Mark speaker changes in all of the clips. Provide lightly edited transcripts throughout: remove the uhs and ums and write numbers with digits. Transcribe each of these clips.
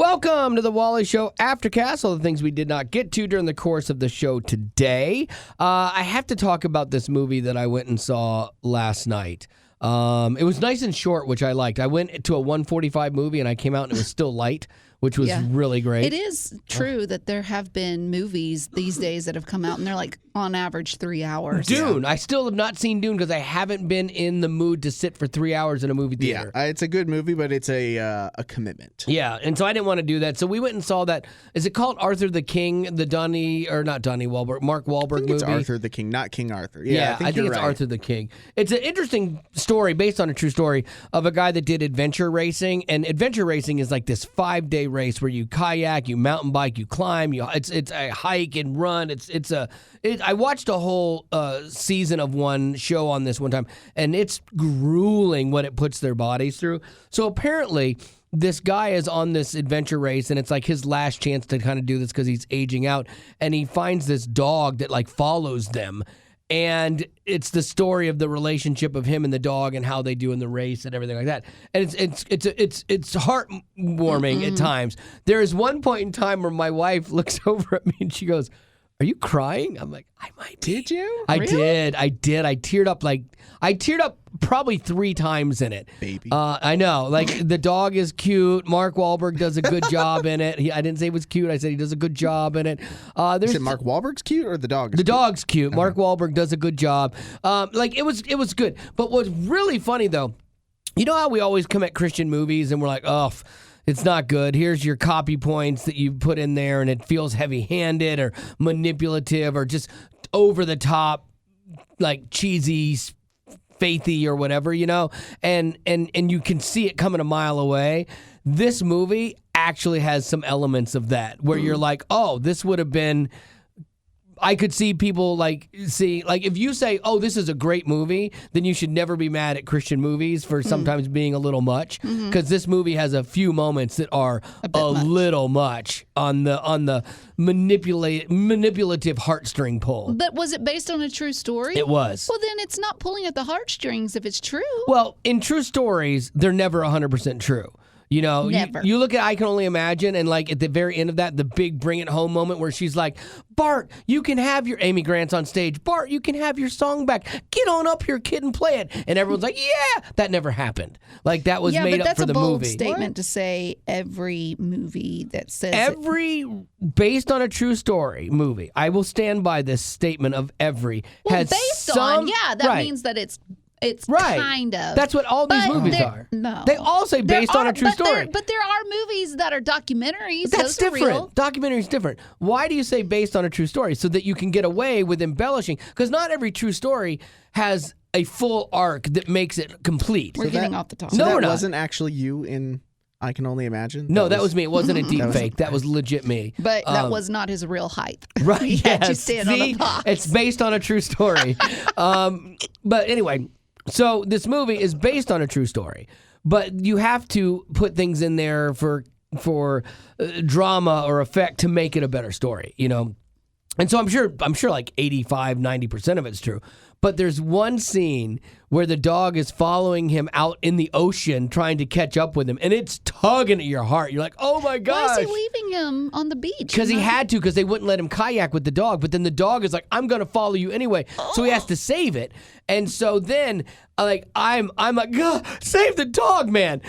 Speaker 1: Welcome to the Wally Show Aftercast, all the things we did not get to during the course of the show today. I have to talk about this movie that I went and saw last night. It was nice and short, which I liked. I went to a 1:45 movie, and I came out, and it was still light, which was really great.
Speaker 2: It is true that there have been movies these days that have come out, and they're like, on average, 3 hours.
Speaker 1: Dune. I still have not seen Dune because I haven't been in the mood to sit for 3 hours in a movie theater.
Speaker 3: Yeah, it's a good movie, but it's a commitment.
Speaker 1: Yeah, and so I didn't want to do that. So we went and saw that. Is it called Arthur the King? The not Donnie Wahlberg, Mark Wahlberg movie?
Speaker 3: It's Arthur the King, not King Arthur.
Speaker 1: Yeah, I think it's
Speaker 3: right.
Speaker 1: Arthur the King. It's an interesting story based on a true story of a guy that did adventure racing. And adventure racing is like this 5-day race where you kayak, you mountain bike, you climb. It's a hike and run. I watched a whole season of one show on this one time, and it's grueling what it puts their bodies through. So apparently, this guy is on this adventure race, and it's like his last chance to kind of do this because he's aging out, and he finds this dog that like follows them. And it's the story of the relationship of him and the dog and how they do in the race and everything like that. And it's heartwarming at times. There is one point in time where my wife looks over at me and she goes, "Are you crying?" I'm like, "I might be."
Speaker 3: Did you?
Speaker 1: I did. I teared up probably 3 times in it.
Speaker 3: Baby.
Speaker 1: I know. Like, the dog is cute. Mark Wahlberg does a good job in it. I didn't say he was cute. I said he does a good job in it.
Speaker 3: Is it Mark Wahlberg's cute or the dog is
Speaker 1: The
Speaker 3: cute?
Speaker 1: dog's cute. Mark Wahlberg does a good job. It was good. But what's really funny, though, you know how we always come at Christian movies and we're like, oh, it's not good. Here's your copy points that you put in there, and it feels heavy-handed or manipulative or just over the top, like cheesy, faithy or whatever, you know? And you can see it coming a mile away. This movie actually has some elements of that where you're like, oh, this would have been... I could see people if you say, oh, this is a great movie, then you should never be mad at Christian movies for sometimes being a little much, because this movie has a few moments that are a little much on the manipulative heartstring pull.
Speaker 2: But was it based on a true story?
Speaker 1: It was.
Speaker 2: Well, then it's not pulling at the heartstrings if it's true.
Speaker 1: Well, in true stories, they're never 100% true. You know, you look at I Can Only Imagine, and like at the very end of that, the big bring it home moment where she's like, "Bart, you can have your..." Amy Grant's on stage. "Bart, you can have your song back. Get on up here, kid, and play it." And everyone's like, "Yeah!" That never happened. Like, that was made up for the movie.
Speaker 2: Yeah, but that's a bold statement to say every movie that says
Speaker 1: based on a true story movie. I will stand by this statement of has
Speaker 2: based
Speaker 1: some...
Speaker 2: on, that means that it's
Speaker 1: right.
Speaker 2: kind of.
Speaker 1: That's what all these movies are.
Speaker 2: No.
Speaker 1: They all say based on a true story.
Speaker 2: But there are movies that are documentaries.
Speaker 1: That's
Speaker 2: Those are
Speaker 1: different.
Speaker 2: real.
Speaker 1: Documentary's different. Why do you say based on a true story? So that you can get away with embellishing. Because not every true story has a full arc that makes it complete.
Speaker 2: We're getting off the topic.
Speaker 3: So
Speaker 1: No,
Speaker 3: that
Speaker 1: we're not.
Speaker 3: wasn't actually you in I Can Only Imagine?
Speaker 1: No, that was me. It wasn't a deep fake. That was legit me.
Speaker 2: But that was not his real height.
Speaker 1: Right,
Speaker 2: He had you
Speaker 1: yes.
Speaker 2: stand on a box.
Speaker 1: It's based on a true story. But anyway... So this movie is based on a true story, but you have to put things in there for drama or effect to make it a better story, you know? And so I'm sure like 85, 90% of it's true. But there's one scene where the dog is following him out in the ocean trying to catch up with him, and it's tugging at your heart. You're like, oh my gosh.
Speaker 2: Why is he leaving him on the beach?
Speaker 1: Because he had to, because they wouldn't let him kayak with the dog. But then the dog is like, I'm going to follow you anyway. So he has to save it. And so then, like, I'm like, save the dog, man.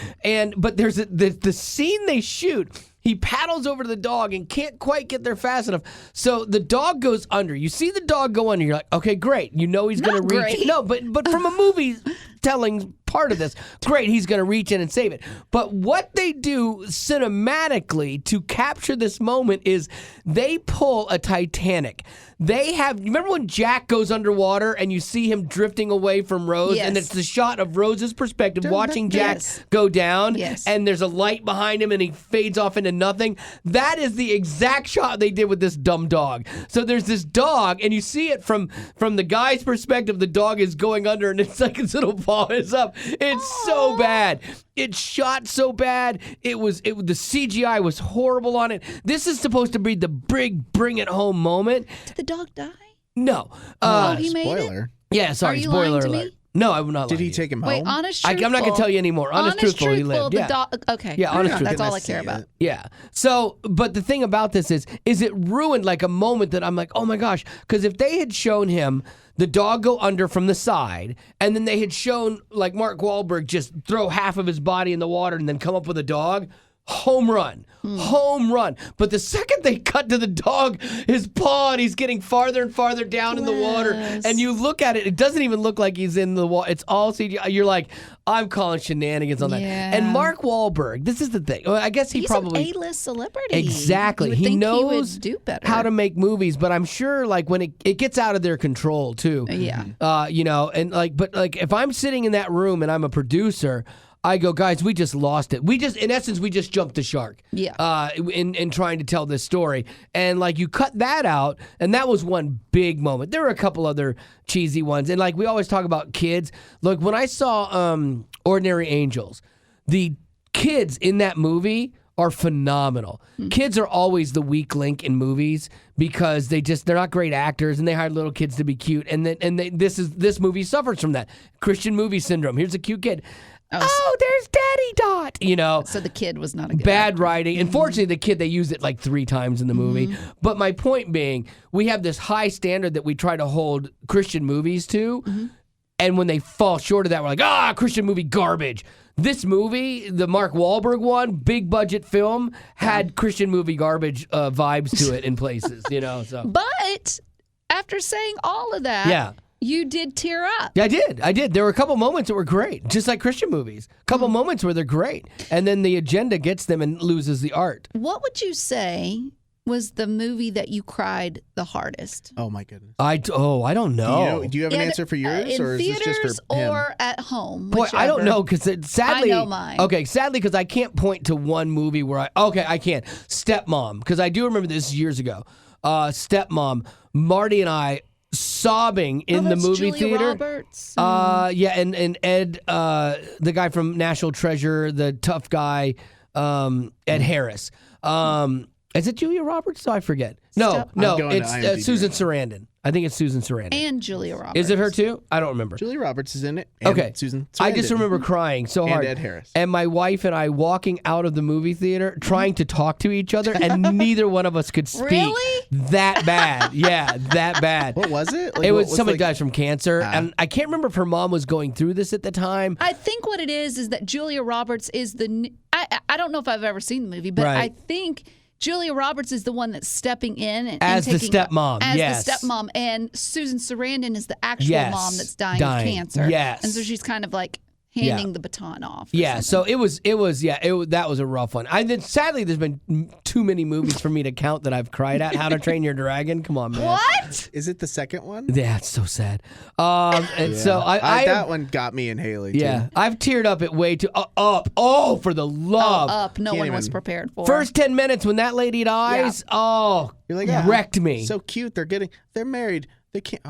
Speaker 1: But there's the scene they shoot. He paddles over to the dog and can't quite get there fast enough. So the dog goes under. You see the dog go under. You're like, okay, great. You know he's going to reach.
Speaker 2: Great.
Speaker 1: No, but from a movie telling part of this, great, he's going to reach in and save it. But what they do cinematically to capture this moment is they pull a Titanic. Remember when Jack goes underwater and you see him drifting away from Rose?
Speaker 2: Yes.
Speaker 1: And it's the shot of Rose's perspective watching Jack go down.
Speaker 2: Yes.
Speaker 1: And there's a light behind him and he fades off into nothing. That is the exact shot they did with this dumb dog. So there's this dog and you see it from the guy's perspective. The dog is going under and it's like his little paw is up. It's so bad. It's shot so bad. The CGI was horrible on it. This is supposed to be the big bring it home moment.
Speaker 2: Did the dog die?
Speaker 1: No.
Speaker 2: He made it?
Speaker 3: Spoiler.
Speaker 1: Yeah, sorry,
Speaker 2: Are you
Speaker 1: spoiler
Speaker 2: lying to
Speaker 1: alert.
Speaker 2: me?
Speaker 1: No, I would not.
Speaker 3: Did
Speaker 1: lie
Speaker 3: he
Speaker 1: to
Speaker 3: take him
Speaker 2: Wait,
Speaker 3: home?
Speaker 2: honest,
Speaker 1: you.
Speaker 2: truthful.
Speaker 1: I'm not gonna tell you anymore. Honest, truthful, he lived.
Speaker 2: The
Speaker 1: Yeah.
Speaker 2: dog. Okay.
Speaker 1: Yeah, honest, truthful.
Speaker 2: That's all I
Speaker 3: see
Speaker 2: care
Speaker 3: it.
Speaker 2: about.
Speaker 1: Yeah. So, but the thing about this is it ruined like a moment that I'm like, oh my gosh, because if they had shown him the dog go under from the side, and then they had shown like Mark Wahlberg just throw half of his body in the water and then come up with a dog. Home run. Home run. But the second they cut to the dog, his paw, and he's getting farther and farther down in the water, and you look at it, it doesn't even look like he's in the water. It's all CGI. You're like, I'm calling shenanigans on that.
Speaker 2: Yeah.
Speaker 1: And Mark Wahlberg, this is the thing. Well, I guess
Speaker 2: He's
Speaker 1: probably
Speaker 2: an A-list celebrity.
Speaker 1: exactly.
Speaker 2: You would
Speaker 1: He
Speaker 2: think
Speaker 1: knows
Speaker 2: he would do better.
Speaker 1: how to make movies, but I'm sure like when it gets out of their control too.
Speaker 2: Yeah.
Speaker 1: You know, and like, but like if I'm sitting in that room and I'm a producer, I go, guys, we just lost it. In essence, we just jumped the shark.
Speaker 2: Yeah.
Speaker 1: In trying to tell this story. And like you cut that out, and that was one big moment. There were a couple other cheesy ones. And like we always talk about kids. Look, when I saw Ordinary Angels, the kids in that movie are phenomenal. Kids are always the weak link in movies because they're not great actors and they hire little kids to be cute. And this movie suffers from that. Christian movie syndrome. Here's a cute kid. Oh, there's Daddy Dot. You know,
Speaker 2: So the kid was not a good
Speaker 1: bad
Speaker 2: actor.
Speaker 1: writing. Unfortunately, the kid, they used it like 3 times in the movie. But my point being, we have this high standard that we try to hold Christian movies to. And when they fall short of that, we're like, Christian movie garbage. This movie, the Mark Wahlberg one, big budget film, had Christian movie garbage vibes to it in places, you know. So
Speaker 2: But after saying all of that,
Speaker 1: yeah.
Speaker 2: you did tear up.
Speaker 1: Yeah, I did. There were a couple moments that were great, just like Christian movies. A couple moments where they're great. And then the agenda gets them and loses the art.
Speaker 2: What would you say was the movie that you cried the hardest?
Speaker 3: Oh my goodness.
Speaker 1: I don't know.
Speaker 3: Do you have an answer for yours,
Speaker 2: in
Speaker 3: or is this
Speaker 2: theaters
Speaker 3: just for him?
Speaker 2: or at home?
Speaker 1: Boy, I don't
Speaker 2: whichever.
Speaker 1: know because sadly,
Speaker 2: I know mine.
Speaker 1: Okay, sadly because I can't point to one movie where I can. Stepmom, because I do remember this years ago. Stepmom, Marty and I sobbing in the
Speaker 2: that's
Speaker 1: movie
Speaker 2: Julia
Speaker 1: theater.
Speaker 2: Roberts.
Speaker 1: Yeah, and Ed, the guy from National Treasure, the tough guy, Ed Harris. Is it Julia Roberts? Oh, I forget. No,
Speaker 3: I'm going to
Speaker 1: it's
Speaker 3: IMDb
Speaker 1: Susan
Speaker 3: right
Speaker 1: Sarandon. I think it's Susan Sarandon.
Speaker 2: And Julia Roberts.
Speaker 1: Is it her too? I don't remember.
Speaker 3: Julia Roberts is in it. And
Speaker 1: Okay.
Speaker 3: Susan
Speaker 1: I just
Speaker 3: Sarandon.
Speaker 1: remember crying so hard.
Speaker 3: And Ed Harris.
Speaker 1: And my wife and I walking out of the movie theater trying to talk to each other, and neither one of us could speak.
Speaker 2: Really?
Speaker 1: That bad. Yeah, that bad.
Speaker 3: What was it?
Speaker 1: It was
Speaker 3: what
Speaker 1: somebody
Speaker 3: like,
Speaker 1: dies from cancer, and I can't remember if her mom was going through this at the time.
Speaker 2: I think what it is that Julia Roberts is the. I don't know if I've ever seen the movie, but
Speaker 1: Right.
Speaker 2: I think Julia Roberts is the one that's stepping in and
Speaker 1: As the
Speaker 2: taking,
Speaker 1: stepmom,
Speaker 2: as
Speaker 1: yes.
Speaker 2: the stepmom, and Susan Sarandon is the actual
Speaker 1: Yes,
Speaker 2: mom that's dying
Speaker 1: dying,
Speaker 2: of cancer.
Speaker 1: yes.
Speaker 2: And so she's kind of like handing the baton off. or
Speaker 1: Yeah,
Speaker 2: something.
Speaker 1: so that was a rough one. Sadly, there's been too many movies for me to count that I've cried at. How to Train Your Dragon, come on, man.
Speaker 2: What?
Speaker 3: Is it the second one?
Speaker 1: Yeah, it's so sad. And so I
Speaker 3: that one got me and Haley. Too.
Speaker 1: yeah, I've teared up at way too up. Oh, for the love.
Speaker 2: Up. No
Speaker 3: Can't
Speaker 2: one was
Speaker 3: even-
Speaker 2: prepared for.
Speaker 1: First 10 minutes when that lady dies,
Speaker 3: You're like,
Speaker 1: wrecked me.
Speaker 3: So cute. They're married. They can't.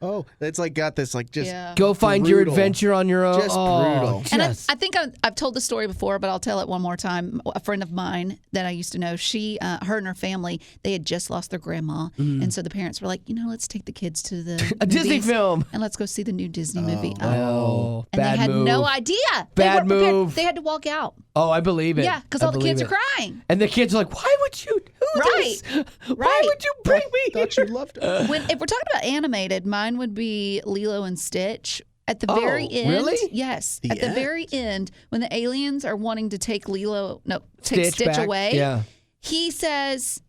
Speaker 3: Oh, it's like got this like just.
Speaker 2: Yeah.
Speaker 1: Go find your
Speaker 3: brutal.
Speaker 1: adventure on your own.
Speaker 3: Just
Speaker 1: Oh,
Speaker 3: brutal.
Speaker 2: And
Speaker 1: just-
Speaker 2: I think I've told the story before, but I'll tell it one more time. A friend of mine that I used to know, her and her family, they had just lost their grandma. And so the parents were like, let's take the kids to the
Speaker 1: A Disney
Speaker 2: movies
Speaker 1: film.
Speaker 2: and let's go see the new Disney movie.
Speaker 1: Oh,
Speaker 2: And
Speaker 1: bad
Speaker 2: they had
Speaker 1: move.
Speaker 2: no idea.
Speaker 1: Bad
Speaker 2: they weren't prepared.
Speaker 1: move.
Speaker 2: They had to walk out.
Speaker 1: Oh, I believe it.
Speaker 2: Yeah, because
Speaker 1: I
Speaker 2: all the
Speaker 1: believe
Speaker 2: kids
Speaker 1: it.
Speaker 2: are crying.
Speaker 1: And the kids are like, why would you do
Speaker 2: Right.
Speaker 1: this? Why
Speaker 2: Right.
Speaker 1: would you bring me
Speaker 3: Thought
Speaker 1: here?
Speaker 3: you loved it.
Speaker 2: If we're talking about animated, mine would be Lilo and Stitch. At the
Speaker 1: Oh,
Speaker 2: very end,
Speaker 1: really?
Speaker 2: yes.
Speaker 3: The
Speaker 2: At the
Speaker 3: end?
Speaker 2: very end, when the aliens are wanting to take take Stitch
Speaker 1: back.
Speaker 2: away,
Speaker 1: Yeah.
Speaker 2: he says,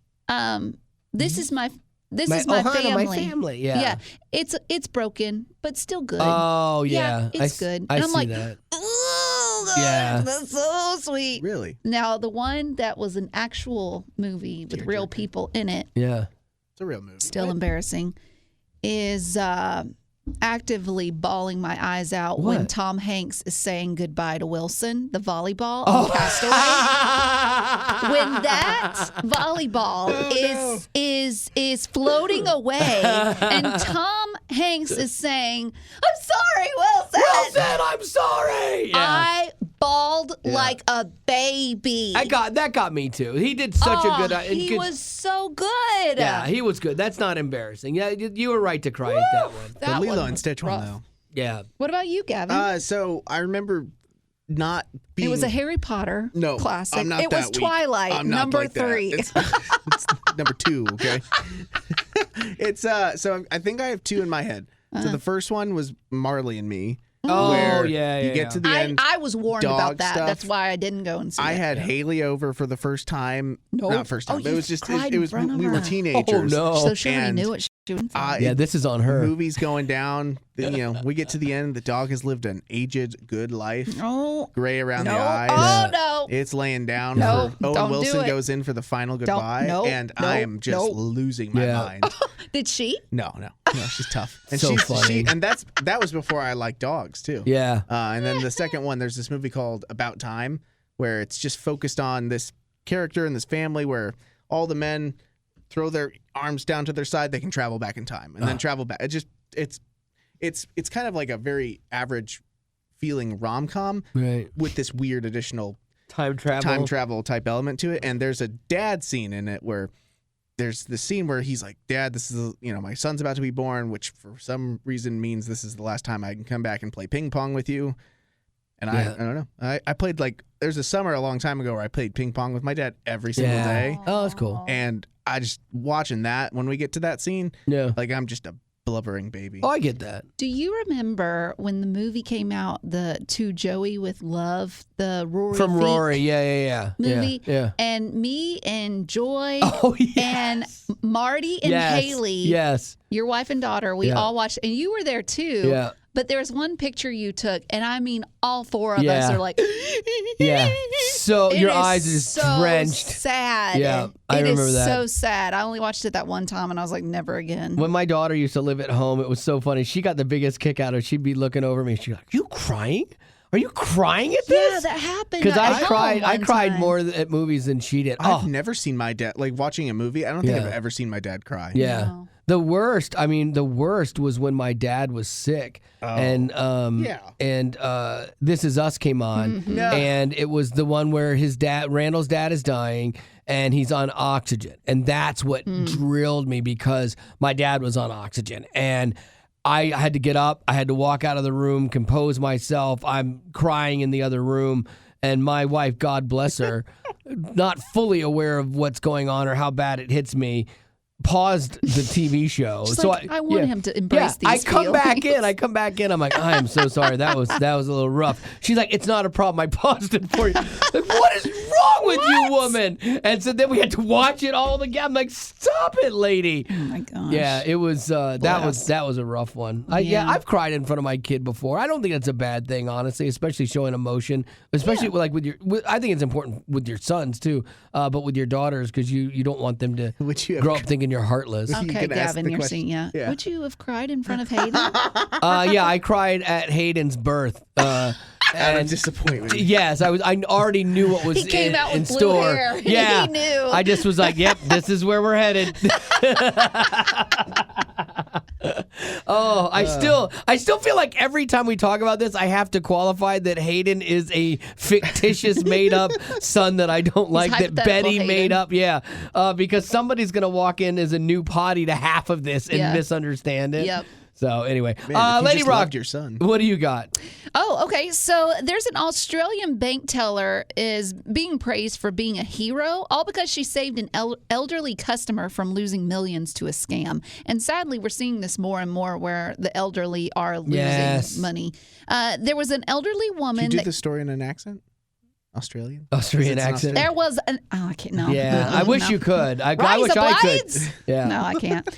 Speaker 2: "This is my
Speaker 1: Ohana,
Speaker 2: family.
Speaker 1: my family. Yeah.
Speaker 2: It's broken, but still good.
Speaker 1: Oh, yeah.
Speaker 2: it's good."
Speaker 1: I
Speaker 2: And I'm
Speaker 1: see
Speaker 2: like,
Speaker 1: that.
Speaker 2: "Oh gosh,
Speaker 1: Yeah.
Speaker 2: that's so sweet."
Speaker 3: Really?
Speaker 2: Now the one that was an actual movie with real people in it,
Speaker 1: Yeah.
Speaker 3: It's a real movie.
Speaker 2: still embarrassing, is actively bawling my eyes out when
Speaker 1: What?
Speaker 2: Tom Hanks is saying goodbye to Wilson, the volleyball
Speaker 1: Oh.
Speaker 2: on Castaway. When that volleyball is floating away and Tom Hanks is saying, "I'm sorry, Wilson."
Speaker 1: Wilson, I'm sorry. Yeah.
Speaker 2: I bawled like a baby.
Speaker 1: That got me too. He did such a good.
Speaker 2: He was so good.
Speaker 1: Yeah, he was good. That's not embarrassing. Yeah, you were right to cry at that one.
Speaker 2: That
Speaker 3: The Lilo
Speaker 2: one
Speaker 3: and
Speaker 2: was
Speaker 3: Stitch one
Speaker 2: rough.
Speaker 3: though.
Speaker 1: Yeah.
Speaker 2: What about you, Gavin?
Speaker 3: So I remember not being.
Speaker 2: It was a Harry Potter classic.
Speaker 3: I'm not
Speaker 2: it
Speaker 3: that
Speaker 2: was
Speaker 3: weak.
Speaker 2: Twilight,
Speaker 3: I'm not
Speaker 2: number
Speaker 3: like that.
Speaker 2: 3.
Speaker 3: It's number 2, okay? It's so I think I have 2 in my head. So the first one was Marley and Me.
Speaker 1: Oh,
Speaker 3: where
Speaker 1: yeah,
Speaker 3: you get to the end.
Speaker 2: I was warned
Speaker 3: dog
Speaker 2: about that.
Speaker 3: stuff.
Speaker 2: That's why I didn't go and see it.
Speaker 3: I had Haley over for the first time.
Speaker 2: Nope.
Speaker 3: Not first time.
Speaker 2: Oh,
Speaker 3: but it
Speaker 2: you
Speaker 3: was just
Speaker 2: cried
Speaker 3: it
Speaker 2: in
Speaker 3: was
Speaker 2: front of
Speaker 3: we were
Speaker 2: her.
Speaker 3: teenagers.
Speaker 1: Oh, no.
Speaker 2: So she already
Speaker 3: And
Speaker 2: knew what she was doing.
Speaker 1: Yeah, this is on her.
Speaker 3: Movie's going down. We get to the end. The dog has lived an aged, good life.
Speaker 2: No.
Speaker 3: Gray around the
Speaker 2: No.
Speaker 3: eyes.
Speaker 2: Oh, no.
Speaker 3: It's laying down.
Speaker 2: No,
Speaker 3: Owen
Speaker 2: don't do
Speaker 3: Wilson
Speaker 2: it.
Speaker 3: goes in for the final goodbye,
Speaker 2: no,
Speaker 3: and
Speaker 2: no,
Speaker 3: I am just
Speaker 2: no.
Speaker 3: losing my
Speaker 1: Yeah.
Speaker 3: mind.
Speaker 2: Did she?
Speaker 3: No, she's tough. And
Speaker 1: So funny.
Speaker 3: and that was before I liked dogs too.
Speaker 1: Yeah.
Speaker 3: And then the second one, there's this movie called About Time, where it's just focused on this character and this family where all the men throw their arms down to their side, they can travel back in time and then travel back. It's kind of like a very average feeling rom-com
Speaker 1: Right.
Speaker 3: with this weird additional
Speaker 1: Time travel.
Speaker 3: time travel type element to it. And there's a dad scene in it where there's the scene where he's like, Dad, this is, my son's about to be born, which for some reason means this is the last time I can come back and play ping pong with you. And I don't know. I played there's a summer a long time ago where I played ping pong with my dad every single day.
Speaker 1: Oh, that's cool.
Speaker 3: And I just watching that when we get to that scene,
Speaker 1: Yeah.
Speaker 3: I'm just a blubbering baby.
Speaker 1: Oh, I get that.
Speaker 2: Do you remember when the movie came out, the To Joey with Love, the Rory
Speaker 1: From
Speaker 2: Fink
Speaker 1: Rory. Yeah.
Speaker 2: movie?
Speaker 1: Yeah.
Speaker 2: And me and Joy
Speaker 1: Oh, yes.
Speaker 2: and Marty and
Speaker 1: Yes.
Speaker 2: Haley,
Speaker 1: Yes.
Speaker 2: your wife and daughter, we
Speaker 1: Yeah.
Speaker 2: all watched, and you were there too.
Speaker 1: Yeah.
Speaker 2: But there was one picture you took, and I mean, all 4 of us
Speaker 1: Yeah.
Speaker 2: are like,
Speaker 1: Yeah. So
Speaker 2: It
Speaker 1: your
Speaker 2: is
Speaker 1: eyes are just
Speaker 2: so
Speaker 1: drenched.
Speaker 2: sad.
Speaker 1: Yeah,
Speaker 2: And
Speaker 1: I remember
Speaker 2: It is
Speaker 1: that.
Speaker 2: so sad. I only watched it that one time, and I was like, never again.
Speaker 1: When my daughter used to live at home, it was so funny. She got the biggest kick out of it. She'd be looking over me. She'd be like, "You crying? Are you crying at
Speaker 2: Yeah,
Speaker 1: this?"
Speaker 2: that happened.
Speaker 1: Because
Speaker 2: at
Speaker 1: I
Speaker 2: home
Speaker 1: cried. I
Speaker 2: one
Speaker 1: cried
Speaker 2: time.
Speaker 1: more at movies than she did.
Speaker 3: I've
Speaker 1: Oh,
Speaker 3: never seen my dad, watching a movie, I don't think
Speaker 1: Yeah.
Speaker 3: I've ever seen my dad cry.
Speaker 1: yeah.
Speaker 2: No.
Speaker 1: The worst. I mean, the worst was when my dad was sick, and
Speaker 3: Yeah.
Speaker 1: and This Is Us came on,
Speaker 2: Mm-hmm.
Speaker 3: No.
Speaker 1: and it was the one where Randall's dad is dying, and he's on oxygen, and that's what drilled me because my dad was on oxygen, and I had to get up, I had to walk out of the room, compose myself. I'm crying in the other room, and my wife, God bless her, not fully aware of what's going on or how bad it hits me, paused the TV show.
Speaker 2: She's
Speaker 1: so
Speaker 2: like, I want him to embrace these
Speaker 1: I come back
Speaker 2: feelings.
Speaker 1: in. I'm like, I am so sorry. That was a little rough. She's like, it's not a problem. I paused it for you. Like, what is wrong with you, woman? And so then we had to watch it all together. I'm like, stop it, lady.
Speaker 2: Oh my gosh.
Speaker 1: Yeah, it was that was a rough one.
Speaker 2: Yeah.
Speaker 1: I've cried in front of my kid before. I don't think that's a bad thing, honestly, especially showing emotion, especially I think it's important with your sons too, but with your daughters because you don't want them to
Speaker 3: Would you
Speaker 1: grow
Speaker 3: have-
Speaker 1: up thinking you're heartless.
Speaker 3: You
Speaker 2: Okay,
Speaker 3: can ask
Speaker 2: Gavin,
Speaker 3: the
Speaker 2: you're
Speaker 3: question.
Speaker 2: seeing,
Speaker 3: Yeah.
Speaker 2: Would you have cried in front of Hayden?
Speaker 1: Yeah, I cried at Hayden's birth.
Speaker 3: Out of
Speaker 1: And
Speaker 3: disappointment.
Speaker 1: yes, I already knew what was
Speaker 2: He came
Speaker 1: in,
Speaker 2: out with
Speaker 1: in
Speaker 2: blue
Speaker 1: store.
Speaker 2: hair.
Speaker 1: Yeah,
Speaker 2: He knew.
Speaker 1: I just was like, "Yep, this is where we're headed." Oh, I still feel like every time we talk about this, I have to qualify that Hayden is a fictitious, made-up son that I don't like. That
Speaker 2: hypothetical
Speaker 1: Betty
Speaker 2: Hayden.
Speaker 1: made up. Yeah, because somebody's gonna walk in as a new potty to half of this and
Speaker 2: Yeah.
Speaker 1: misunderstand it.
Speaker 2: Yep.
Speaker 1: So anyway,
Speaker 3: Man, if you
Speaker 1: Lady
Speaker 3: just
Speaker 1: Rock,
Speaker 3: loved your son.
Speaker 1: what do you got?
Speaker 2: Oh, okay. So there's an Australian bank teller is being praised for being a hero, all because she saved an elderly customer from losing millions to a scam. And sadly, we're seeing this more and more where the elderly are losing
Speaker 1: Yes.
Speaker 2: money. There was an elderly
Speaker 3: Can
Speaker 2: woman
Speaker 3: you do
Speaker 2: that
Speaker 3: the story in an accent? Australian?
Speaker 1: Australian
Speaker 3: It's an
Speaker 1: accent.
Speaker 2: there was an I can't no.
Speaker 1: Yeah, I wish
Speaker 2: no.
Speaker 1: you could. I
Speaker 2: Rise
Speaker 1: wish
Speaker 2: up,
Speaker 1: I could.
Speaker 2: lights!
Speaker 1: Yeah.
Speaker 2: No, I can't.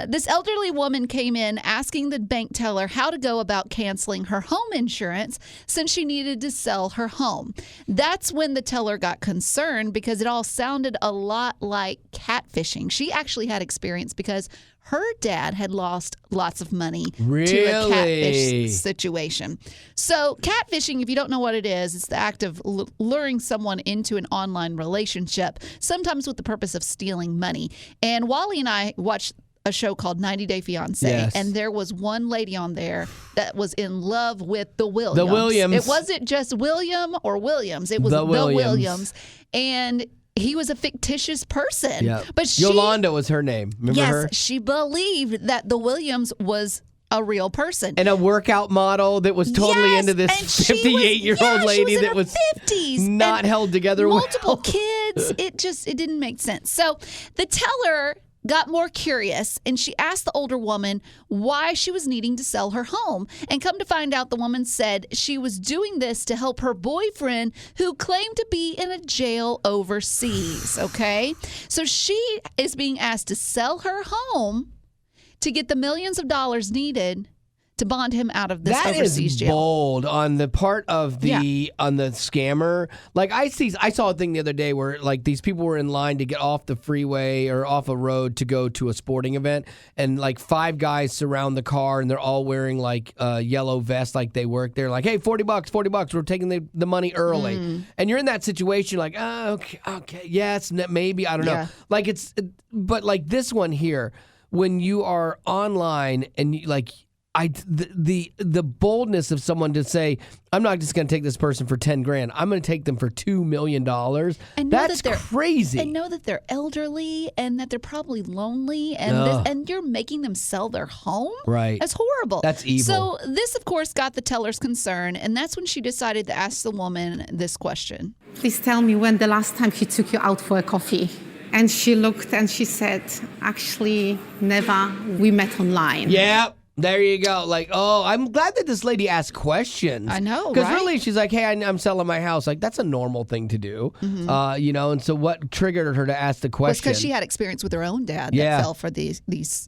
Speaker 2: This elderly woman came in asking the bank teller how to go about canceling her home insurance since she needed to sell her home. That's when the teller got concerned because it all sounded a lot like catfishing. She actually had experience because her dad had lost lots of money to a
Speaker 1: Really?
Speaker 2: catfish situation. So, catfishing, if you don't know what it is, it's the act of luring someone into an online relationship, sometimes with the purpose of stealing money. And Wally and I watched a show called 90 Day Fiancé,
Speaker 1: Yes.
Speaker 2: and there was one lady on there that was in love with the Williams.
Speaker 1: The Williams.
Speaker 2: It wasn't just William or Williams. It was
Speaker 1: The
Speaker 2: the
Speaker 1: Williams.
Speaker 2: Williams. And he was a fictitious person.
Speaker 1: Yeah.
Speaker 2: But she,
Speaker 1: Yolanda was her name. Remember
Speaker 2: yes,
Speaker 1: her?
Speaker 2: she believed that the Williams was a real person.
Speaker 1: And a workout model that was totally into this 58-year-old lady that was
Speaker 2: 50s
Speaker 1: not held together
Speaker 2: multiple
Speaker 1: well.
Speaker 2: kids. It didn't make sense. So the teller got more curious, and she asked the older woman why she was needing to sell her home. And come to find out, the woman said she was doing this to help her boyfriend, who claimed to be in a jail overseas. Okay? So she is being asked to sell her home to get the millions of dollars needed to bond him out of this overseas jail.
Speaker 1: That is bold on the part of the scammer. Like I saw a thing the other day where like these people were in line to get off the freeway or off a road to go to a sporting event, and like 5 guys surround the car and they're all wearing like yellow vests like they work. They're like, "Hey, $40, we're taking the money early." And you're in that situation like, "Oh, okay, yes, maybe, I don't know." Like but like this one here, when you are online and you, like. The boldness of someone to say, I'm not just going to take this person for $10,000. I'm going to take them for $2 million. That's crazy.
Speaker 2: And know that they're elderly and that they're probably lonely, and you're making them sell their home.
Speaker 1: Right.
Speaker 2: That's horrible.
Speaker 1: That's evil.
Speaker 2: So this, of course, got the teller's concern, and that's when she decided to ask the woman this question.
Speaker 4: Please tell me when the last time he took you out for a coffee. And she looked and she said, actually, never. We met online.
Speaker 1: Yeah. There you go. Like, oh, I'm glad that this lady asked questions.
Speaker 2: I know,
Speaker 1: because
Speaker 2: right?
Speaker 1: really, she's like, "Hey, I'm selling my house." Like, that's a normal thing to do, And so, what triggered her to ask the question?
Speaker 2: Because she had experience with her own dad that fell for these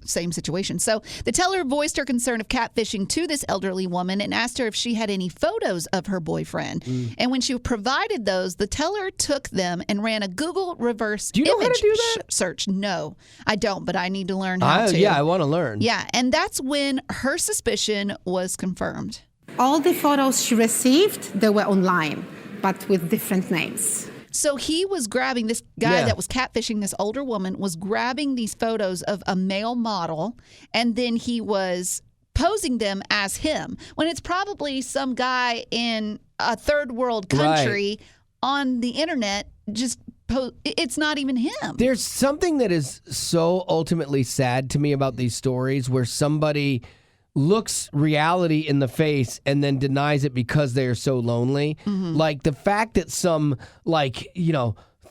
Speaker 2: same situations. So the teller voiced her concern of catfishing to this elderly woman and asked her if she had any photos of her boyfriend. And when she provided those, the teller took them and ran a Google reverse
Speaker 1: do you know
Speaker 2: image
Speaker 1: how to do that?
Speaker 2: Search. No, I don't, but I need to learn how to.
Speaker 1: Yeah, I want to learn.
Speaker 2: Yeah, and that's when her suspicion was confirmed.
Speaker 4: All the photos she received, they were online, but with different names.
Speaker 2: So he was grabbing, this guy that was catfishing this older woman was grabbing these photos of a male model, and then he was posing them as him, when it's probably some guy in a third world country on the internet. Just it's not even him.
Speaker 1: There's something that is so ultimately sad to me about these stories where somebody looks reality in the face and then denies it because they are so lonely. Like the fact that some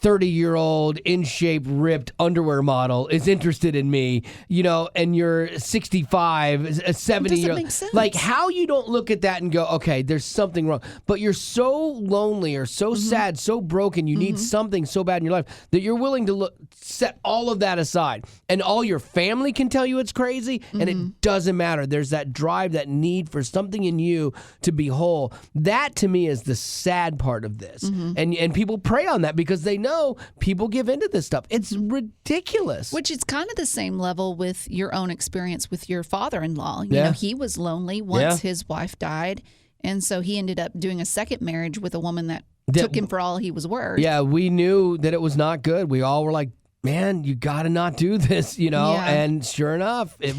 Speaker 1: 30-year-old, in shape, ripped underwear model is interested in me, and you're 65, a 70-year-old.
Speaker 2: Make sense.
Speaker 1: Like, how you don't look at that and go, okay, there's something wrong. But you're so lonely or so sad, so broken, you need something so bad in your life that you're willing to set all of that aside. And all your family can tell you it's crazy, and it doesn't matter. There's that drive, that need for something in you to be whole. That, to me, is the sad part of this. And people prey on that because they know people give into this stuff. It's ridiculous.
Speaker 2: Which is kind of the same level with your own experience with your father-in-law. You know, he was lonely once his wife died, and so he ended up doing a second marriage with a woman that took him for all he was worth.
Speaker 1: Yeah, we knew that it was not good. We all were like, man, you got to not do this, And sure enough, it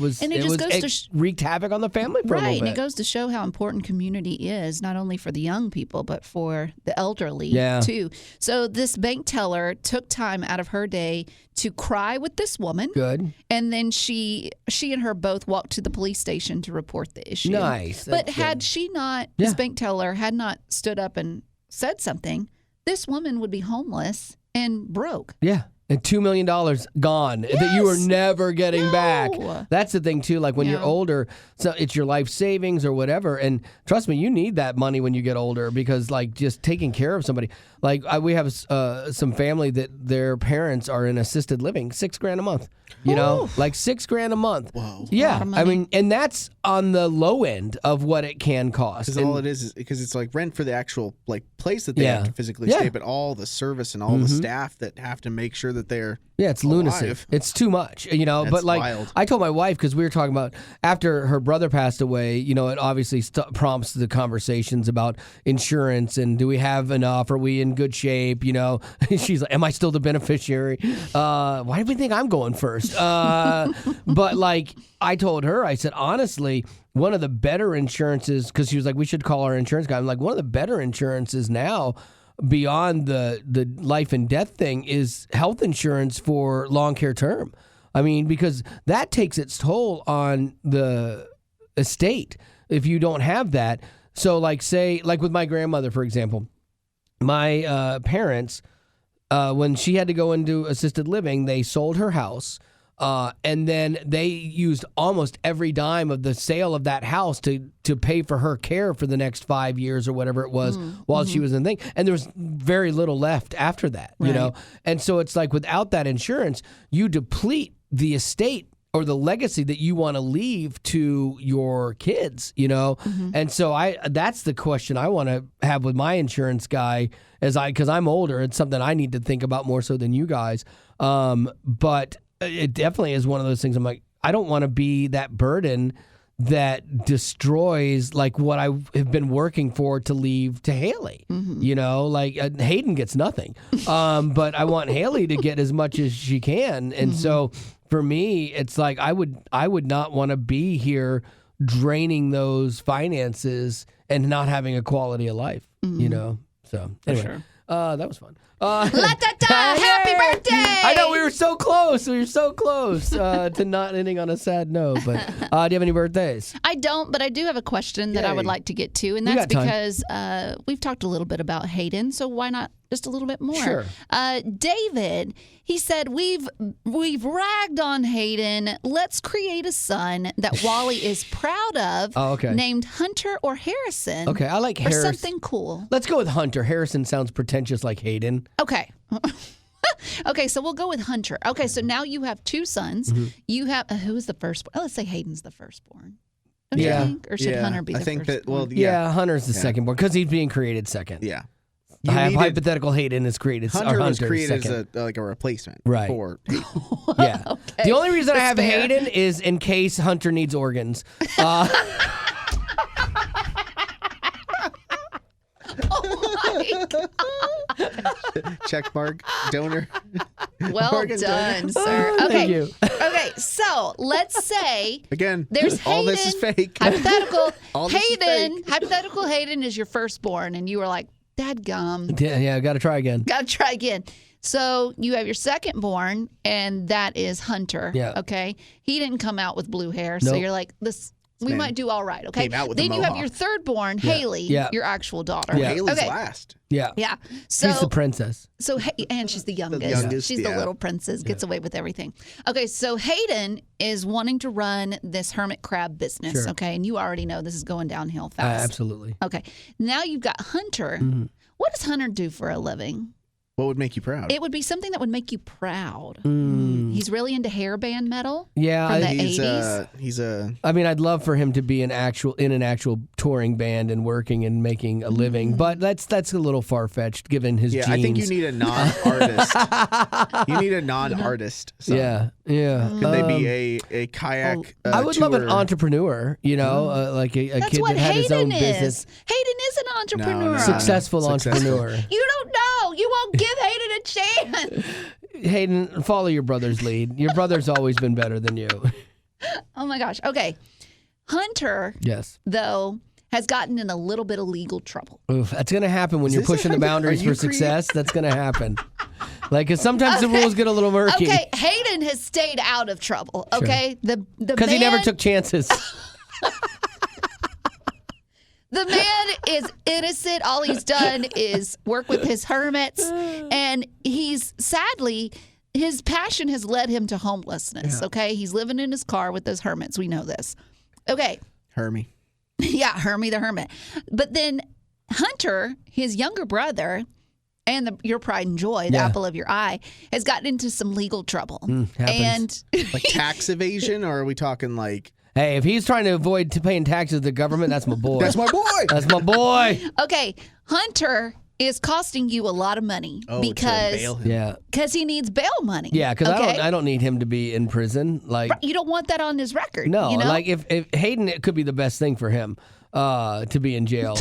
Speaker 1: wreaked havoc on the family for a little bit.
Speaker 2: And it goes to show how important community is, not only for the young people, but for the elderly, too. So this bank teller took time out of her day to cry with this woman.
Speaker 1: Good.
Speaker 2: And then she and her both walked to the police station to report the issue.
Speaker 1: Nice.
Speaker 2: But had she not, this bank teller had not stood up and said something, this woman would be homeless and broke.
Speaker 1: Yeah. And $2 million gone that you are never getting back. That's the thing, too. Like when you're older, so it's your life savings or whatever. And trust me, you need that money when you get older because, like, just taking care of somebody. Like, we have some family that their parents are in assisted living, $6,000 a month. Like $6,000 a month.
Speaker 3: Whoa.
Speaker 1: Yeah. I mean, and that's on the low end of what it can cost.
Speaker 3: Because all it is because it's like rent for the actual place that they have to physically stay, but all the service and all the staff that have to make sure that they're
Speaker 1: it's lunacy. It's too much,
Speaker 3: That's
Speaker 1: but like
Speaker 3: wild.
Speaker 1: I told my wife, because we were talking about after her brother passed away, it obviously prompts the conversations about insurance and do we have enough? Are we in good shape? She's like, am I still the beneficiary? Why do we think I'm going first? But like I told her, I said, honestly, one of the better insurances, because she was like, we should call our insurance guy. I'm like, one of the better insurances now, beyond the life and death thing, is health insurance for long care term. I mean, because that takes its toll on the estate if you don't have that. So like with my grandmother, for example, my parents, when she had to go into assisted living, they sold her house. And then they used almost every dime of the sale of that house to pay for her care for the next 5 years or whatever it was while she was in the thing. And there was very little left after that, you know? And so it's like without that insurance, you deplete the estate or the legacy that you want to leave to your kids, you know? And so that's the question I want to have with my insurance guy because I'm older. It's something I need to think about more so than you guys. But it definitely is one of those things. I'm like, I don't want to be that burden that destroys like what I have been working for to leave to Haley. You know, like Hayden gets nothing, but I want Haley to get as much as she can. And so for me, it's like I would not want to be here draining those finances and not having a quality of life. You know, so anyway, that was fun.
Speaker 2: Happy birthday!
Speaker 1: I know we were so close. We were so close to not ending on a sad note. But do you have any birthdays?
Speaker 2: I don't, but I do have a question that I would like to get to, and that's because we've talked a little bit about Hayden, so why not just a little bit more?
Speaker 1: Sure.
Speaker 2: David, he said we've ragged on Hayden. Let's create a son that Wally is proud of. Named Hunter or Harrison.
Speaker 1: Okay, I like
Speaker 2: or
Speaker 1: Harrison.
Speaker 2: Something cool.
Speaker 1: Let's go with Hunter. Harrison sounds pretentious like Hayden.
Speaker 2: Okay. Okay, so we'll go with Hunter. Okay, so now you have two sons. You have who is the firstborn? Oh, let's say Hayden's the firstborn. Don't you think? Or should Hunter be the firstborn?
Speaker 3: I think that. Well,
Speaker 1: Hunter's the secondborn because he's being created second.
Speaker 3: Yeah.
Speaker 1: Hypothetical Hayden is created.
Speaker 3: Hunter was created
Speaker 1: second.
Speaker 3: as a replacement.
Speaker 1: Right.
Speaker 3: For Hayden.
Speaker 1: Yeah.
Speaker 2: Okay.
Speaker 1: The only reason I have
Speaker 2: fair.
Speaker 1: Hayden is in case Hunter needs organs.
Speaker 3: Check mark, donor.
Speaker 2: Well
Speaker 3: Organ
Speaker 2: done,
Speaker 3: donor.
Speaker 2: sir. Okay.
Speaker 1: Thank you.
Speaker 2: Okay, so let's say
Speaker 3: Again,
Speaker 2: there's Hayden.
Speaker 3: all this is fake.
Speaker 2: Hypothetical
Speaker 3: All this is
Speaker 2: Hayden.
Speaker 3: fake.
Speaker 2: Hypothetical Hayden is your firstborn, and you were like, "Dadgum,
Speaker 1: Yeah, got to try again.
Speaker 2: gotta try again." So you have your secondborn, and that is Hunter.
Speaker 1: Yeah.
Speaker 2: Okay. He didn't come out with blue hair, so
Speaker 1: Nope.
Speaker 2: you're like this. We
Speaker 3: man
Speaker 2: might do all right. Okay.
Speaker 3: came out with
Speaker 2: then
Speaker 3: a
Speaker 2: you have
Speaker 3: mohawk.
Speaker 2: your thirdborn, Haley,
Speaker 1: Yeah.
Speaker 2: your actual daughter.
Speaker 1: Yeah.
Speaker 3: Haley's
Speaker 2: Okay.
Speaker 3: last.
Speaker 1: Yeah.
Speaker 2: Yeah. So
Speaker 1: She's the princess.
Speaker 2: and she's the youngest.
Speaker 3: youngest,
Speaker 2: She's the
Speaker 3: yeah.
Speaker 2: little princess, gets away with everything. Okay, so Hayden is wanting to run this hermit crab business,
Speaker 1: Sure.
Speaker 2: okay? And you already know this is going downhill fast.
Speaker 1: Absolutely.
Speaker 2: Okay. Now you've got Hunter. What does Hunter do for a living?
Speaker 3: What would make you proud?
Speaker 2: It would be something that would make you proud.
Speaker 1: Mm.
Speaker 2: He's really into hairband metal.
Speaker 1: Yeah,
Speaker 2: From the
Speaker 3: he's
Speaker 2: 80s.
Speaker 3: he's a
Speaker 1: I mean, I'd love for him to be in an actual touring band and working and making a living, but that's a little far fetched given his genes.
Speaker 3: I think you need a non-artist. You need a non-artist. So.
Speaker 1: Yeah.
Speaker 3: Could they be a kayak?
Speaker 1: I would love an
Speaker 3: tour?
Speaker 1: entrepreneur, you know, like a
Speaker 2: That's
Speaker 1: kid
Speaker 2: what
Speaker 1: that had his own
Speaker 2: Hayden
Speaker 1: business.
Speaker 2: is. Hayden is an entrepreneur.
Speaker 3: no.
Speaker 1: Successful entrepreneur.
Speaker 2: You don't know. You won't give Hayden a chance.
Speaker 1: Hayden, follow your brother's lead. Your brother's always been better than you.
Speaker 2: Oh my gosh. Okay. Hunter,
Speaker 1: Yes.
Speaker 2: though, has gotten in a little bit of legal trouble.
Speaker 1: Oof, that's going to happen when you're
Speaker 3: this
Speaker 1: pushing the
Speaker 3: happening?
Speaker 1: boundaries
Speaker 3: Are you
Speaker 1: for success. That's going to happen. Like, 'cause sometimes the rules get a little murky.
Speaker 2: Okay, Hayden has stayed out of trouble. Okay, the
Speaker 1: Because he never took chances.
Speaker 2: The man is innocent. All he's done is work with his hermits, and he's sadly. His passion has led him to homelessness, okay? He's living in his car with those hermits. We know this. Okay.
Speaker 3: Hermie.
Speaker 2: Yeah, Hermie the hermit. But then Hunter, his younger brother, and your pride and joy, the apple of your eye, has gotten into some legal trouble.
Speaker 1: happens.
Speaker 2: And
Speaker 3: Like tax evasion, or are we talking like?
Speaker 1: Hey, if he's trying to avoid paying taxes to the government, that's my boy.
Speaker 3: That's my boy.
Speaker 1: That's my boy.
Speaker 2: okay, Hunter is costing you a lot of money
Speaker 3: To
Speaker 2: because
Speaker 3: bail him.
Speaker 1: Yeah.
Speaker 2: he needs bail money.
Speaker 1: Yeah, because
Speaker 2: okay?
Speaker 1: I don't need him to be in prison. Like,
Speaker 2: You don't want that on his record.
Speaker 1: no,
Speaker 2: you know?
Speaker 1: like if Hayden, it could be the best thing for him to be in jail.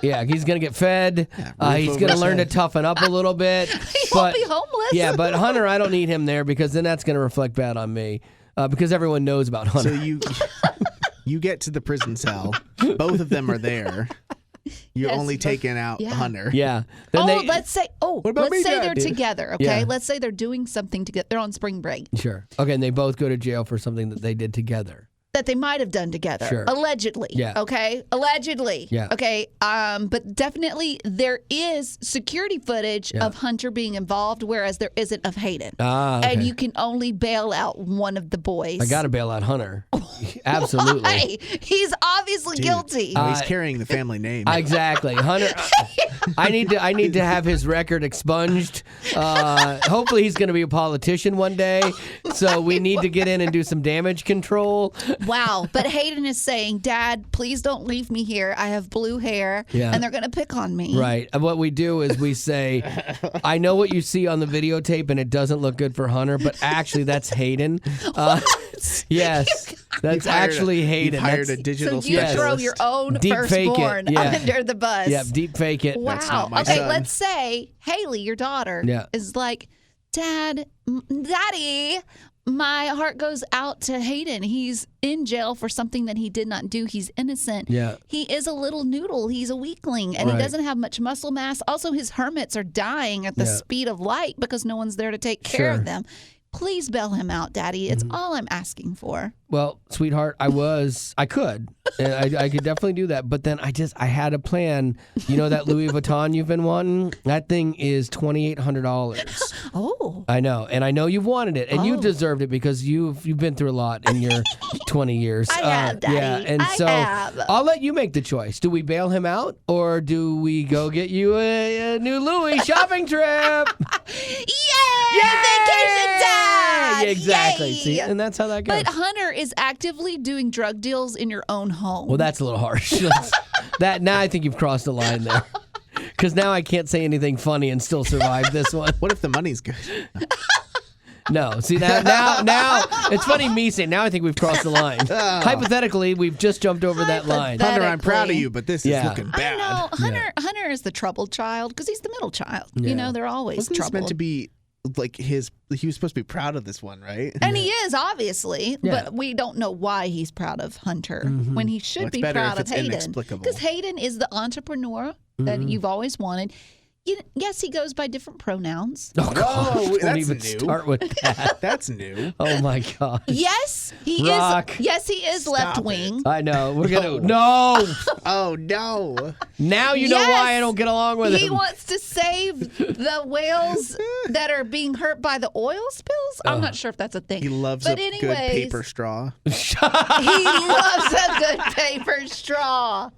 Speaker 1: Yeah, he's gonna get fed. He's
Speaker 3: over
Speaker 1: gonna
Speaker 3: his
Speaker 1: learn to
Speaker 3: head.
Speaker 1: tough up a little bit.
Speaker 2: He won't be homeless.
Speaker 1: Yeah, but Hunter, I don't need him there because then that's gonna reflect bad on me because everyone knows about
Speaker 3: So
Speaker 1: Hunter.
Speaker 3: you get to the prison cell. Both of them are there. You're
Speaker 2: Yes,
Speaker 3: only
Speaker 2: but-
Speaker 3: taking out
Speaker 2: yeah.
Speaker 3: Hunter.
Speaker 1: Yeah. Then
Speaker 2: let's say
Speaker 3: about me,
Speaker 2: they're
Speaker 3: Dad?
Speaker 2: together, okay?
Speaker 1: Yeah.
Speaker 2: Let's say they're doing something together. They're on spring break.
Speaker 1: Sure. Okay, and they both go to jail for something that they did together.
Speaker 2: that they might have done together.
Speaker 1: Sure.
Speaker 2: Allegedly.
Speaker 1: Yeah.
Speaker 2: Okay? Allegedly.
Speaker 1: Yeah.
Speaker 2: Okay? But definitely there is security footage of Hunter being involved, whereas there isn't of Hayden.
Speaker 1: Okay.
Speaker 2: And you can only bail out one of the boys.
Speaker 1: I got to bail out Hunter. Absolutely.
Speaker 2: Why? He's obviously guilty.
Speaker 3: He's carrying the family name.
Speaker 1: Exactly. Hunter, I need to have his record expunged. Hopefully he's going to be a politician one day. So we need to get in and do some damage control.
Speaker 2: Wow. But Hayden is saying, Dad, please don't leave me here. I have blue hair, and they're going to pick on me.
Speaker 1: Right. And what we do is we say, I know what you see on the videotape, and it doesn't look good for Hunter, but actually that's Hayden. Yes. That's actually Hayden.
Speaker 3: You've hired a digital
Speaker 2: So you
Speaker 3: specialist.
Speaker 2: throw your own
Speaker 1: Deep fake it.
Speaker 2: firstborn
Speaker 1: Yeah.
Speaker 2: under the bus.
Speaker 1: Yep, deep fake it.
Speaker 2: Wow.
Speaker 3: That's not my
Speaker 2: Okay,
Speaker 3: son.
Speaker 2: let's say Haley, your daughter, is like, Daddy, my heart goes out to Hayden. He's in jail for something that he did not do. He's innocent.
Speaker 1: Yeah.
Speaker 2: He is a little noodle. He's a weakling, and he doesn't have much muscle mass. Also, his hermits are dying at the speed of light because no one's there to take care of them. Please bail him out, Daddy. It's all I'm asking for.
Speaker 1: Well, sweetheart, I could. And I could definitely do that. But then I had a plan. You know that Louis Vuitton you've been wanting? That thing is $2,800.
Speaker 2: Oh.
Speaker 1: I know. And I know you've wanted it. And you deserved it because you've been through a lot in your 20 years.
Speaker 2: I have, Daddy.
Speaker 1: Yeah. And
Speaker 2: I
Speaker 1: so
Speaker 2: have.
Speaker 1: I'll let you make the choice. Do we bail him out or do we go get you a new Louis shopping trip?
Speaker 2: Yay! Vacation time!
Speaker 1: Yeah, exactly.
Speaker 2: Yay!
Speaker 1: See, and that's how that goes.
Speaker 2: But Hunter is actively doing drug deals in your own home.
Speaker 1: Well, that's a little harsh. Now I think you've crossed the line there. Because now I can't say anything funny and still survive this one.
Speaker 3: What if the money's good?
Speaker 1: No. See, now it's funny me saying, now I think we've crossed the line. Hypothetically, we've just jumped over that line.
Speaker 3: Hunter, I'm proud of you, but this is looking bad.
Speaker 2: I know. Hunter is the troubled child because he's the middle child.
Speaker 1: Yeah.
Speaker 2: You know, they're always
Speaker 3: Wasn't
Speaker 2: troubled.
Speaker 3: this meant to be like he was supposed to be proud of this one, right?
Speaker 2: And he is, obviously,
Speaker 1: Yeah.
Speaker 2: but we don't know why he's proud of Hunter when he should
Speaker 3: Well, it's
Speaker 2: be
Speaker 3: better
Speaker 2: proud
Speaker 3: if
Speaker 2: of
Speaker 3: it's
Speaker 2: Hayden.
Speaker 3: inexplicable.
Speaker 2: Because Hayden is the entrepreneur that you've always wanted. Yes, he goes by different pronouns.
Speaker 1: Oh, God.
Speaker 3: Whoa,
Speaker 1: Don't
Speaker 3: that's
Speaker 1: even
Speaker 3: new.
Speaker 1: start with that.
Speaker 3: That's new.
Speaker 1: Oh, my God.
Speaker 2: Yes, he
Speaker 1: Rock.
Speaker 2: is. Yes, he is left
Speaker 3: Stop
Speaker 2: wing.
Speaker 1: I know. We're going to. No.
Speaker 3: Oh no!
Speaker 1: Now you know why I don't get along with
Speaker 2: He
Speaker 1: him.
Speaker 2: wants to save the whales that are being hurt by the oil spills. I'm not sure if that's a thing.
Speaker 3: He loves
Speaker 2: but
Speaker 3: a
Speaker 2: anyways,
Speaker 3: good paper straw.
Speaker 2: He loves a good paper straw.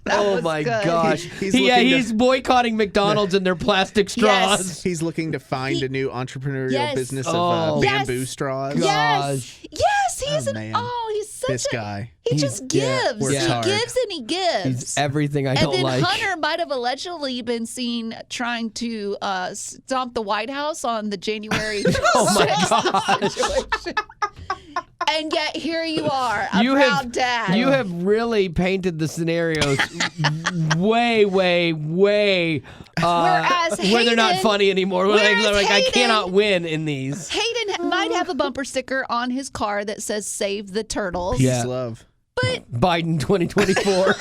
Speaker 1: Oh,
Speaker 2: was
Speaker 1: my
Speaker 2: good.
Speaker 1: gosh.
Speaker 3: He's looking to-
Speaker 1: He's boycotting McDonald's and their plastic straws.
Speaker 2: Yes.
Speaker 3: He's looking to find a new entrepreneurial
Speaker 2: Yes.
Speaker 3: business
Speaker 1: Oh.
Speaker 3: of
Speaker 2: Yes.
Speaker 3: bamboo straws.
Speaker 1: God.
Speaker 2: Yes, yes, he's
Speaker 3: Oh,
Speaker 2: an.
Speaker 3: man.
Speaker 2: Oh, he's such
Speaker 3: This
Speaker 2: a
Speaker 3: guy.
Speaker 2: He
Speaker 1: He's-
Speaker 2: just
Speaker 1: yeah,
Speaker 2: gives.
Speaker 3: works
Speaker 2: He
Speaker 3: hard.
Speaker 2: gives and he gives.
Speaker 1: He's everything I
Speaker 2: and
Speaker 1: don't
Speaker 2: then
Speaker 1: like.
Speaker 2: Hunter might have allegedly been seen trying to stomp the White House on the January 6th
Speaker 1: Oh, my gosh.
Speaker 2: situation. And yet here you are, a
Speaker 1: You
Speaker 2: proud dad.
Speaker 1: You have really painted the scenarios way
Speaker 2: Whereas
Speaker 1: where they're not
Speaker 2: Hayden-
Speaker 1: funny anymore. Like I
Speaker 2: Hayden-
Speaker 1: cannot win in these.
Speaker 2: Hayden might have a bumper sticker on his car that says "Save the Turtles."
Speaker 1: Yeah.
Speaker 3: Peace, love.
Speaker 1: Biden 2024.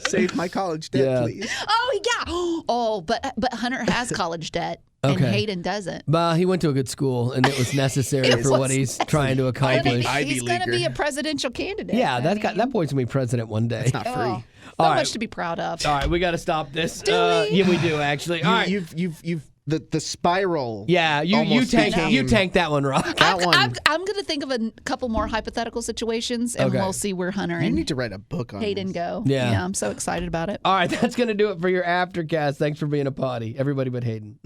Speaker 3: Save my college debt,
Speaker 1: Yeah.
Speaker 3: please.
Speaker 2: Oh yeah. Oh, but Hunter has college debt, and
Speaker 1: Okay.
Speaker 2: Hayden doesn't.
Speaker 1: He went to a good school, and it was necessary
Speaker 2: It
Speaker 1: for
Speaker 2: was
Speaker 1: what he's trying to accomplish.
Speaker 3: Ivy
Speaker 2: He's going to
Speaker 3: leaguer.
Speaker 2: be a presidential candidate.
Speaker 1: Yeah, that boy's gonna be president one day.
Speaker 3: It's not free.
Speaker 2: Oh, so
Speaker 1: All right.
Speaker 2: much to be proud of.
Speaker 1: All right, we got to stop this.
Speaker 2: we?
Speaker 1: Yeah, we do actually. All right.
Speaker 3: You've the spiral.
Speaker 1: Yeah, you
Speaker 3: almost
Speaker 1: tank
Speaker 3: became-
Speaker 1: that one, Rock.
Speaker 3: That one.
Speaker 2: I'm going to think of a couple more hypothetical situations, and
Speaker 1: Okay.
Speaker 2: we'll see where Hunter
Speaker 3: You
Speaker 2: and
Speaker 3: need to write a book on
Speaker 2: Hayden
Speaker 3: this.
Speaker 2: go.
Speaker 1: Yeah.
Speaker 2: I'm so excited about it.
Speaker 1: All right, that's going to do it for your Aftercast. Thanks for being a potty. Everybody but Hayden.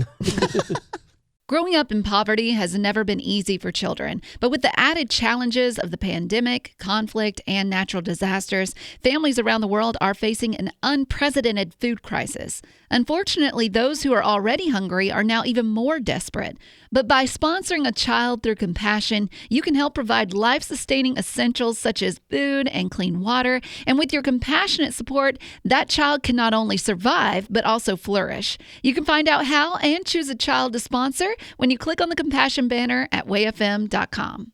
Speaker 2: Growing up in poverty has never been easy for children, but with the added challenges of the pandemic, conflict, and natural disasters, families around the world are facing an unprecedented food crisis. Unfortunately, those who are already hungry are now even more desperate. But by sponsoring a child through compassion, you can help provide life-sustaining essentials such as food and clean water. And with your compassionate support, that child can not only survive, but also flourish. You can find out how and choose a child to sponsor when you click on the compassion banner at wayfm.com.